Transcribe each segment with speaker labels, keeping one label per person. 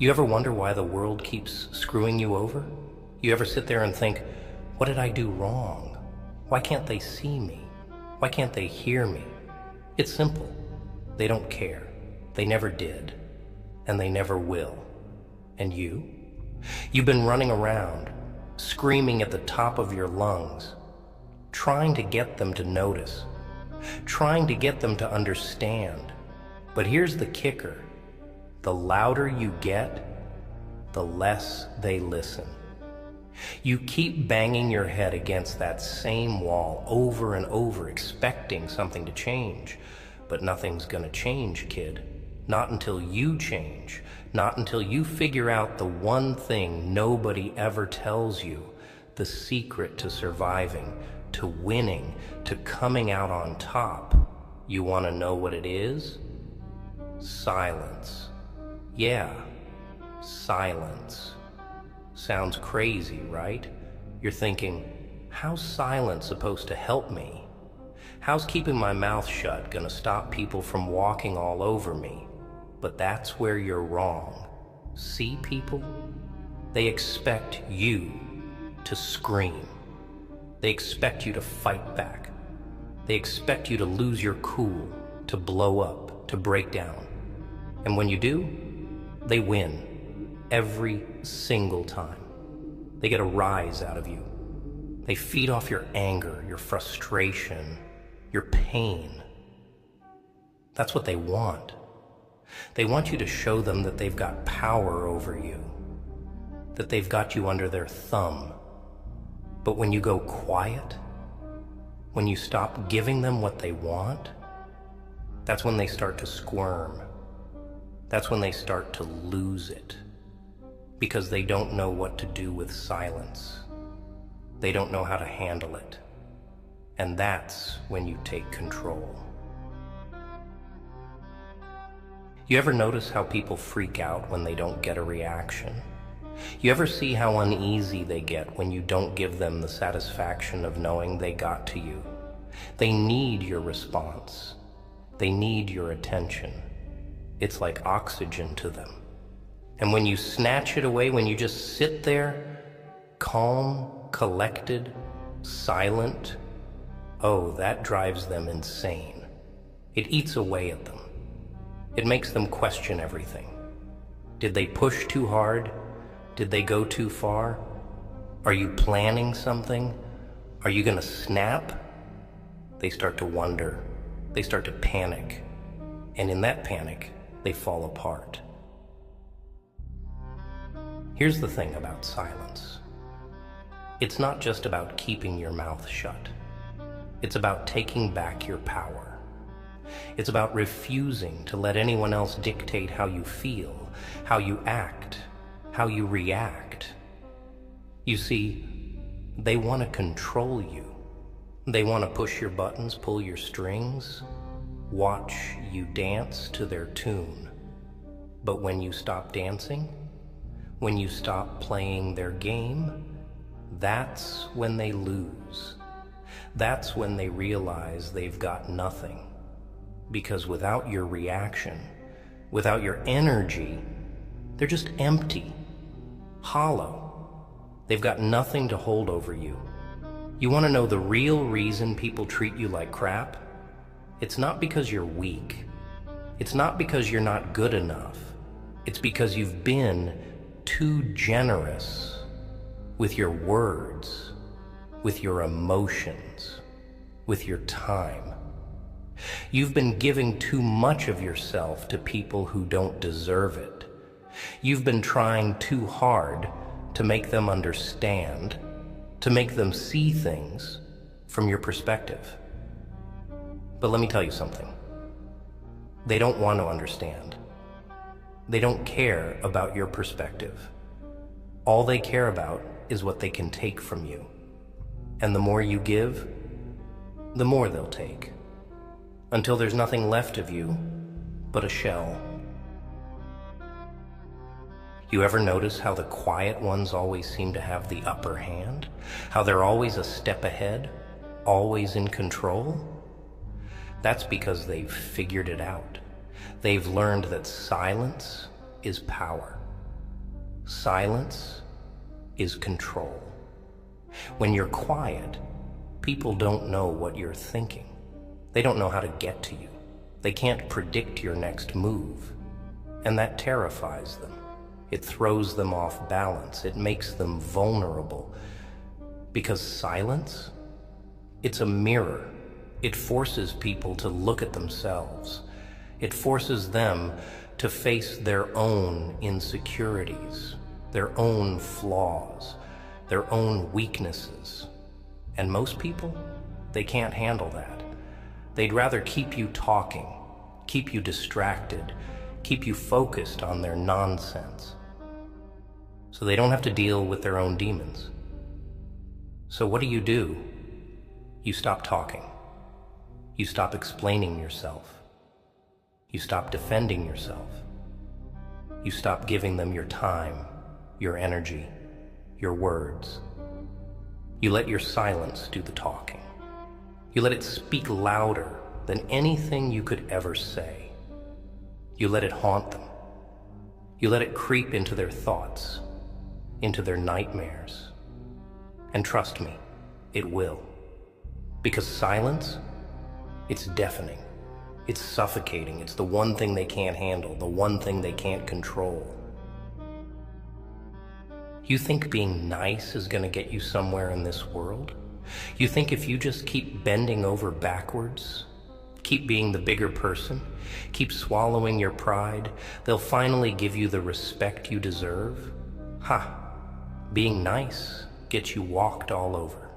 Speaker 1: You ever wonder why the world keeps screwing you over? You ever sit there and think, what did I do wrong? Why can't they see me? Why can't they hear me? It's simple. They don't care. They never did. And they never will. And you? You've been running around, screaming at the top of your lungs, trying to get them to notice, trying to get them to understand. But here's the kicker. The louder you get, the less they listen. You keep banging your head against that same wall over and over, expecting something to change. But nothing's gonna change, kid. Not until you change. Not until you figure out the one thing nobody ever tells you, the secret to surviving, to winning, to coming out on top. You wanna know what it is? Silence. Yeah, silence. Sounds crazy, right? You're thinking, how's silence supposed to help me? How's keeping my mouth shut gonna stop people from walking all over me? But that's where you're wrong. See, people? They expect you to scream. They expect you to fight back. They expect you to lose your cool, to blow up, to break down. And when you do, they win every single time. They get a rise out of you. They feed off your anger, your frustration, your pain. That's what they want. They want you to show them that they've got power over you, that they've got you under their thumb. But when you go quiet, when you stop giving them what they want, that's when they start to squirm. That's when they start to lose it, because they don't know what to do with silence. They don't know how to handle it. And that's when you take control. You ever notice how people freak out when they don't get a reaction? You ever see how uneasy they get when you don't give them the satisfaction of knowing they got to you? They need your response. They need your attention. It's like oxygen to them. And when you snatch it away, when you just sit there, calm, collected, silent, oh, that drives them insane. It eats away at them. It makes them question everything. Did they push too hard? Did they go too far? Are you planning something? Are you gonna snap? They start to wonder. They start to panic. And in that panic, they fall apart. Here's the thing about silence. It's not just about keeping your mouth shut. It's about taking back your power. It's about refusing to let anyone else dictate how you feel, how you act, how you react. You see, they want to control you. They want to push your buttons, pull your strings, watch you dance to their tune. But when you stop dancing, when you stop playing their game, that's when they lose. That's when they realize they've got nothing. Because without your reaction, without your energy, they're just empty, hollow. They've got nothing to hold over you. You want to know the real reason people treat you like crap? It's not because you're weak. It's not because you're not good enough. It's because you've been too generous with your words, with your emotions, with your time. You've been giving too much of yourself to people who don't deserve it. You've been trying too hard to make them understand, to make them see things from your perspective. But let me tell you something. They don't want to understand. They don't care about your perspective. All they care about is what they can take from you. And the more you give, the more they'll take. Until there's nothing left of you but a shell. You ever notice how the quiet ones always seem to have the upper hand? How they're always a step ahead, always in control? That's because they've figured it out. They've learned that silence is power. Silence is control. When you're quiet, people don't know what you're thinking. They don't know how to get to you. They can't predict your next move. And that terrifies them. It throws them off balance. It makes them vulnerable. Because silence, it's a mirror. It forces people to look at themselves. It forces them to face their own insecurities, their own flaws, their own weaknesses. And most people, they can't handle that. They'd rather keep you talking, keep you distracted, keep you focused on their nonsense, so they don't have to deal with their own demons. So what do? You stop talking. You stop explaining yourself. You stop defending yourself. You stop giving them your time, your energy, your words. You let your silence do the talking. You let it speak louder than anything you could ever say. You let it haunt them. You let it creep into their thoughts, into their nightmares. And trust me, it will. Because silence, it's deafening. It's suffocating. It's the one thing they can't handle, the one thing they can't control. You think being nice is going to get you somewhere in this world? You think if you just keep bending over backwards, keep being the bigger person, keep swallowing your pride, they'll finally give you the respect you deserve? Ha! Being nice gets you walked all over.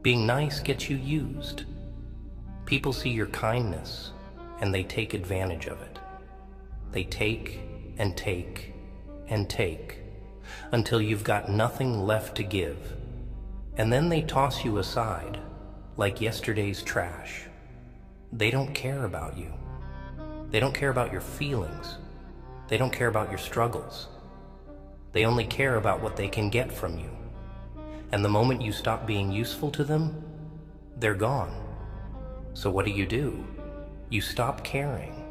Speaker 1: Being nice gets you used. People see your kindness and they take advantage of it. They take and take and take until you've got nothing left to give. And then they toss you aside like yesterday's trash. They don't care about you. They don't care about your feelings. They don't care about your struggles. They only care about what they can get from you. And the moment you stop being useful to them, they're gone. So what do? You stop caring.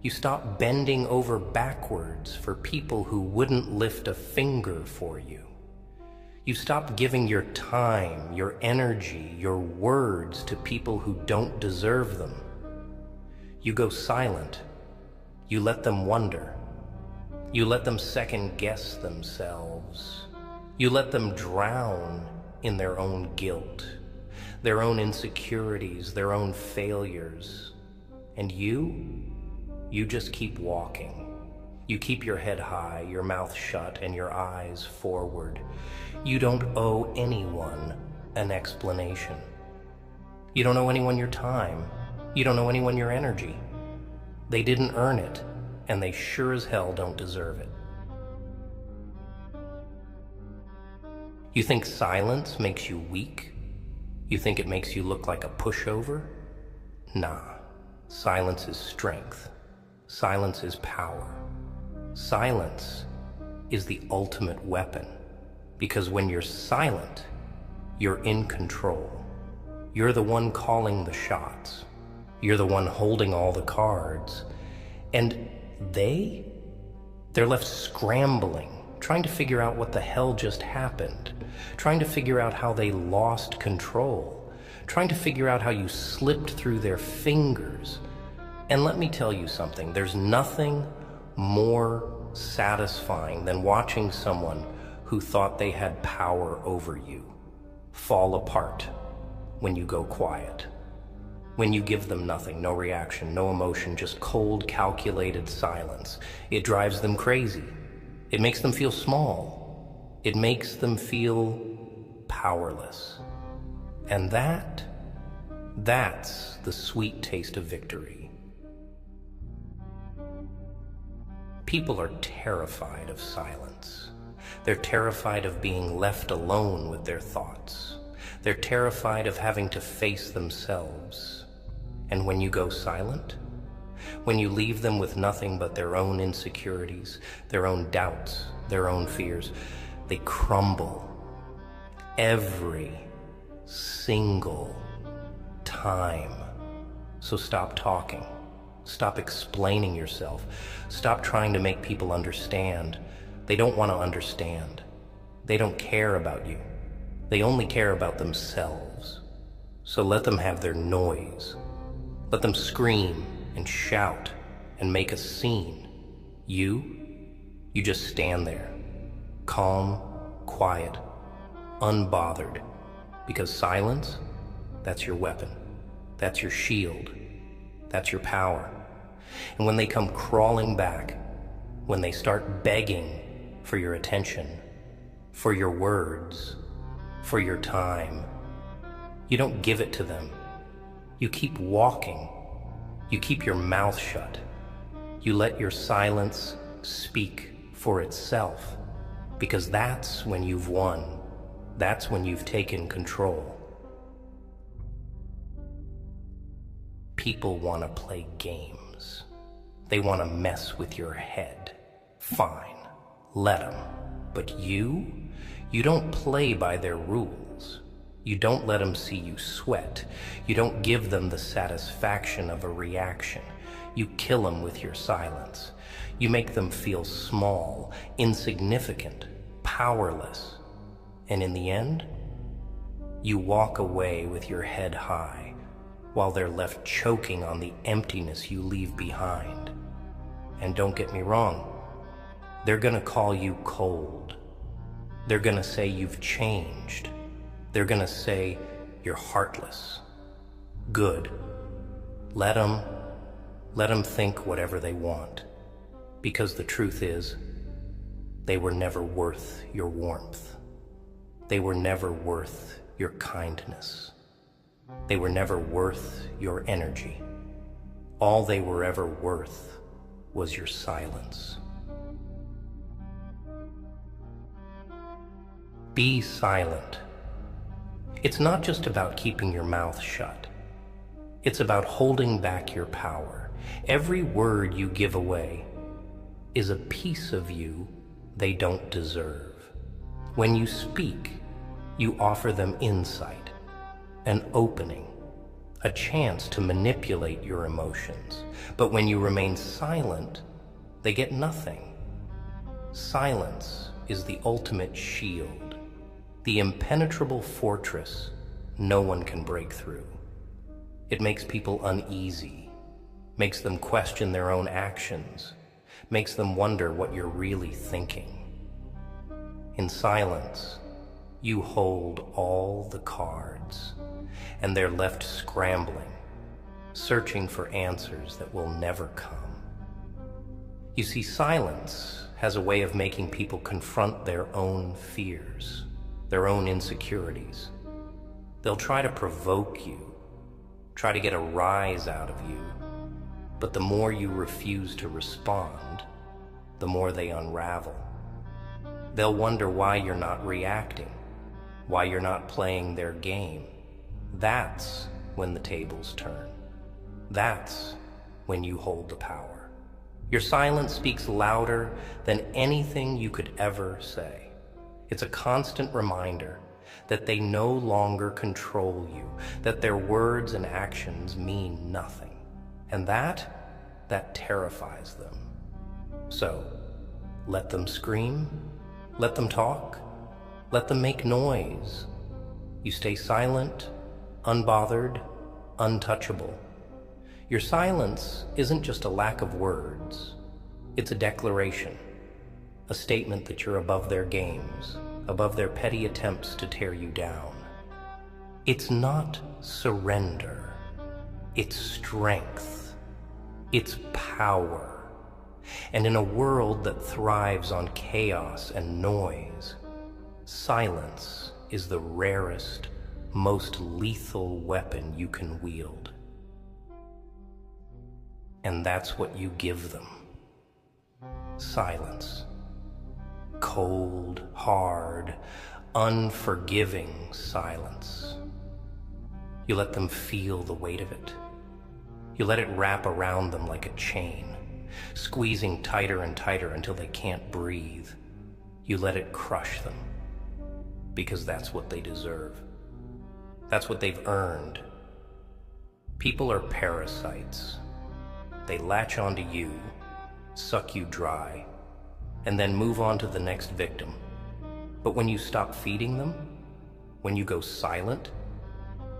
Speaker 1: You stop bending over backwards for people who wouldn't lift a finger for you. You stop giving your time, your energy, your words to people who don't deserve them. You go silent. You let them wonder. You let them second guess themselves. You let them drown in their own guilt, their own insecurities, their own failures. And you just keep walking. You keep your head high, your mouth shut, and your eyes forward. You don't owe anyone an explanation. You don't owe anyone your time. You don't owe anyone your energy. They didn't earn it, and they sure as hell don't deserve it. You think silence makes you weak? You think it makes you look like a pushover? Nah. Silence is strength. Silence is power. Silence is the ultimate weapon. Because when you're silent, you're in control. You're the one calling the shots. You're the one holding all the cards. And they're left scrambling, trying to figure out what the hell just happened, trying to figure out how they lost control, trying to figure out how you slipped through their fingers. And let me tell you something, there's nothing more satisfying than watching someone who thought they had power over you fall apart when you go quiet. When you give them nothing, no reaction, no emotion, just cold, calculated silence. It drives them crazy. It makes them feel small. It makes them feel powerless. And that's the sweet taste of victory. People are terrified of silence. They're terrified of being left alone with their thoughts. They're terrified of having to face themselves. And when you go silent, when you leave them with nothing but their own insecurities, their own doubts, their own fears, they crumble every single time. So stop talking. Stop explaining yourself. Stop trying to make people understand. They don't want to understand. They don't care about you. They only care about themselves. So let them have their noise. Let them scream and shout and make a scene. You just stand there, calm, quiet, unbothered, because silence, that's your weapon. That's your shield. That's your power. And when they come crawling back, when they start begging for your attention, for your words, for your time, you don't give it to them. You keep walking. You keep your mouth shut. You let your silence speak for itself, because that's when you've won. That's when you've taken control. People want to play games. They want to mess with your head. Fine, let them. But you don't play by their rules. You don't let them see you sweat. You don't give them the satisfaction of a reaction. You kill them with your silence. You make them feel small, insignificant, powerless. And in the end, you walk away with your head high, while they're left choking on the emptiness you leave behind. And don't get me wrong, they're gonna call you cold. They're gonna say you've changed. They're gonna say you're heartless. Good. Let them think whatever they want. Because the truth is, they were never worth your warmth. They were never worth your kindness. They were never worth your energy. All they were ever worth was your silence. Be silent. It's not just about keeping your mouth shut. It's about holding back your power. Every word you give away is a piece of you they don't deserve. When you speak, you offer them insight, an opening, a chance to manipulate your emotions. But when you remain silent, they get nothing. Silence is the ultimate shield, the impenetrable fortress no one can break through. It makes people uneasy, makes them question their own actions, makes them wonder what you're really thinking. In silence, you hold all the cards, and they're left scrambling, searching for answers that will never come. You see, silence has a way of making people confront their own fears, their own insecurities. They'll try to provoke you, try to get a rise out of you, but the more you refuse to respond, the more they unravel. They'll wonder why you're not reacting, why you're not playing their game. That's when the tables turn. That's when you hold the power. Your silence speaks louder than anything you could ever say. It's a constant reminder that they no longer control you, that their words and actions mean nothing. And that terrifies them. So, let them scream, let them talk, let them make noise. You stay silent, unbothered, untouchable. Your silence isn't just a lack of words. It's a declaration, a statement that you're above their games, above their petty attempts to tear you down. It's not surrender. It's strength. It's power. And in a world that thrives on chaos and noise, silence is the rarest, most lethal weapon you can wield. And that's what you give them. Silence. Cold, hard, unforgiving silence. You let them feel the weight of it. You let it wrap around them like a chain, squeezing tighter and tighter until they can't breathe. You let it crush them, because that's what they deserve. That's what they've earned. People are parasites. They latch onto you, suck you dry, and then move on to the next victim. But when you stop feeding them, when you go silent,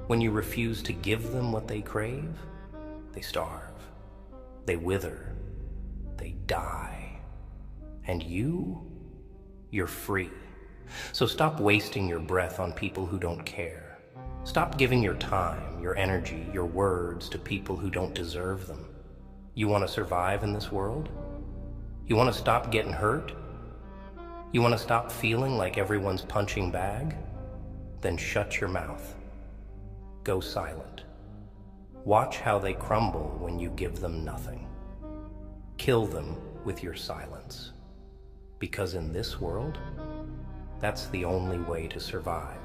Speaker 1: when you refuse to give them what they crave, they starve, they wither, they die. And you're free. So stop wasting your breath on people who don't care. Stop giving your time, your energy, your words to people who don't deserve them. You want to survive in this world? You want to stop getting hurt? You want to stop feeling like everyone's punching bag? Then shut your mouth. Go silent. Watch how they crumble when you give them nothing. Kill them with your silence. Because in this world, that's the only way to survive.